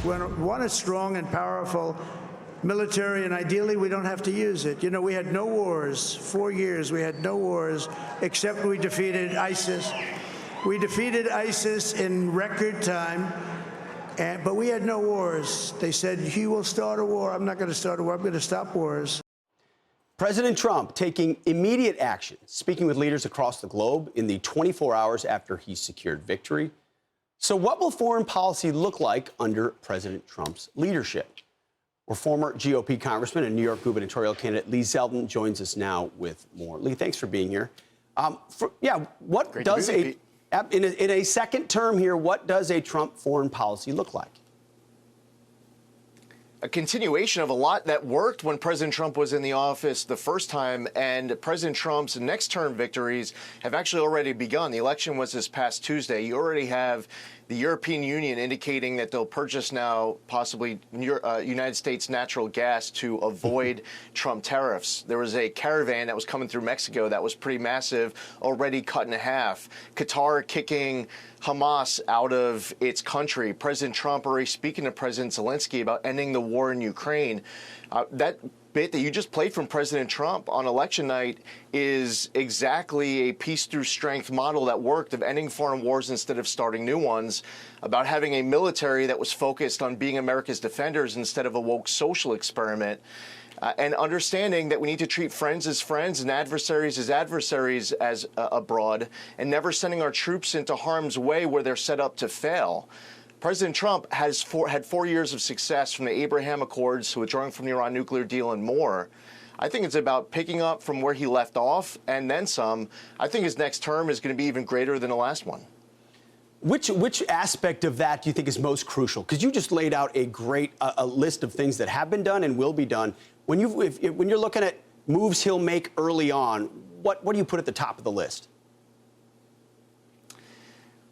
want a strong and powerful military, and ideally we don't have to use it. You know, we had no wars. 4 years we had no wars, except we defeated ISIS. We defeated ISIS in record time, but we had no wars. They said, he will start a war. I'm not going to start a war. I'm going to stop wars. President Trump taking immediate action, speaking with leaders across the globe in the 24 hours after he secured victory. So what will foreign policy look like under President Trump's leadership? Well, former GOP congressman and New York gubernatorial candidate Lee Zeldin joins us now with more. Lee, thanks for being here. What Great does in a second term here, what does a Trump foreign policy look like? A continuation of a lot that worked when President Trump was in the office the first time, and President Trump's next term victories have actually already begun. The election was this past Tuesday. You already have the European Union indicating that they'll purchase now possibly United States natural gas to avoid Trump tariffs. There was a caravan that was coming through Mexico that was pretty massive, already cut in half. Qatar kicking Hamas out of its country. President Trump already speaking to President Zelensky about ending the war in Ukraine. That bit that you just played from President Trump on election night is exactly a peace through strength model that worked, of ending foreign wars instead of starting new ones, about having a military that was focused on being America's defenders instead of a woke social experiment, and understanding that we need to treat friends as friends and adversaries as abroad, and never sending our troops into harm's way where they're set up to fail. President Trump has had 4 years of success, from the Abraham Accords to withdrawing from the Iran nuclear deal and more. I think it's about picking up from where he left off and then some. I think his next term is going to be even greater than the last one. Which aspect of that do you think is most crucial? Because you just laid out a great list of things that have been done and will be done. When you're looking at moves he'll make early on, what do you put at the top of the list?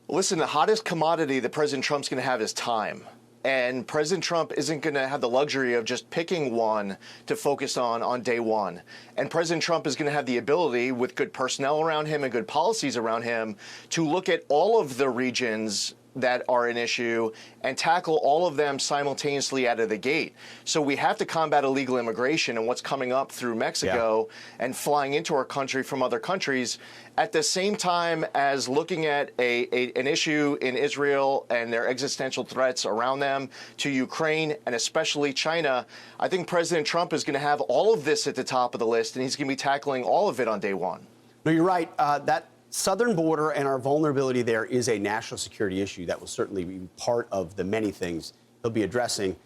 Listen, the hottest commodity that President Trump's going to have is time. And President Trump isn't going to have the luxury of just picking one to focus on day one. And President Trump is going to have the ability, with good personnel around him and good policies around him, to look at all of the regions that are an issue and tackle all of them simultaneously out of the gate. So we have to combat illegal immigration and what's coming up through Mexico and flying into our country from other countries, at the same time as looking at an issue in Israel and their existential threats around them, to Ukraine and especially China. I think President Trump is going to have all of this at the top of the list, and he's going to be tackling all of it on day one. No, you're right. That southern border and our vulnerability there is a national security issue that will certainly be part of the many things he'll be addressing.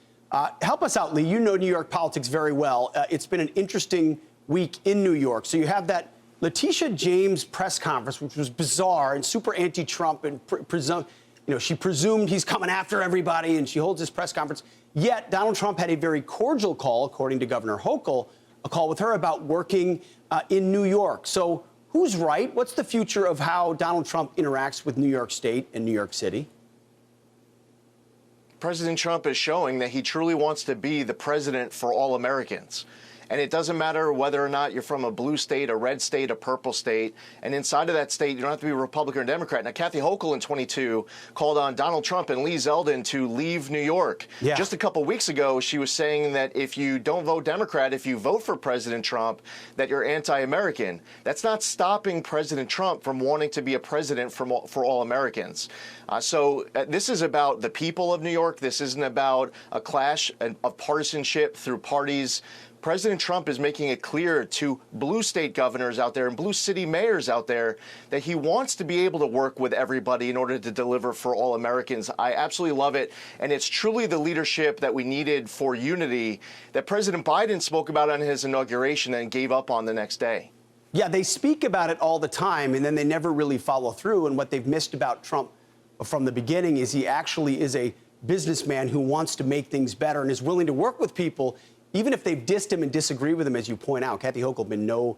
Help us out, Lee. You know New York politics very well. It's been an interesting week in New York. So you have that Letitia James press conference, which was bizarre and super anti-Trump, and she presumed he's coming after everybody, and she holds this press conference. Yet Donald Trump had a very cordial call, according to Governor Hochul, a call with her about working in New York. So who's right? What's the future of how Donald Trump interacts with New York State and New York City? President Trump is showing that he truly wants to be the president for all Americans. And it doesn't matter whether or not you're from a blue state, a red state, a purple state. And inside of that state, you don't have to be a Republican or Democrat. Now, Kathy Hochul in 22 called on Donald Trump and Lee Zeldin to leave New York. Yeah. Just a couple weeks ago, she was saying that if you don't vote Democrat, if you vote for President Trump, that you're anti-American. That's not stopping President Trump from wanting to be a president for all Americans. So this is about the people of New York. This isn't about a clash of partisanship through parties. President Trump is making it clear to blue state governors out there and blue city mayors out there that he wants to be able to work with everybody in order to deliver for all Americans. I absolutely love it. And it's truly the leadership that we needed for unity that President Biden spoke about on his inauguration and gave up on the next day. Yeah, they speak about it all the time, and then they never really follow through. And what they've missed about Trump from the beginning is he actually is a businessman who wants to make things better and is willing to work with people, even if they've dissed him and disagree with him, as you point out. Kathy Hochul has been no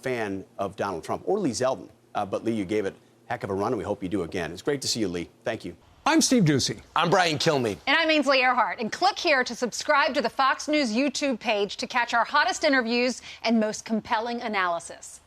fan of Donald Trump or Lee Zeldin. But, Lee, you gave it a heck of a run, and we hope you do again. It's great to see you, Lee. Thank you. I'm Steve Doocy. I'm Brian Kilmeade. And I'm Ainsley Earhart. And click here to subscribe to the Fox News YouTube page to catch our hottest interviews and most compelling analysis.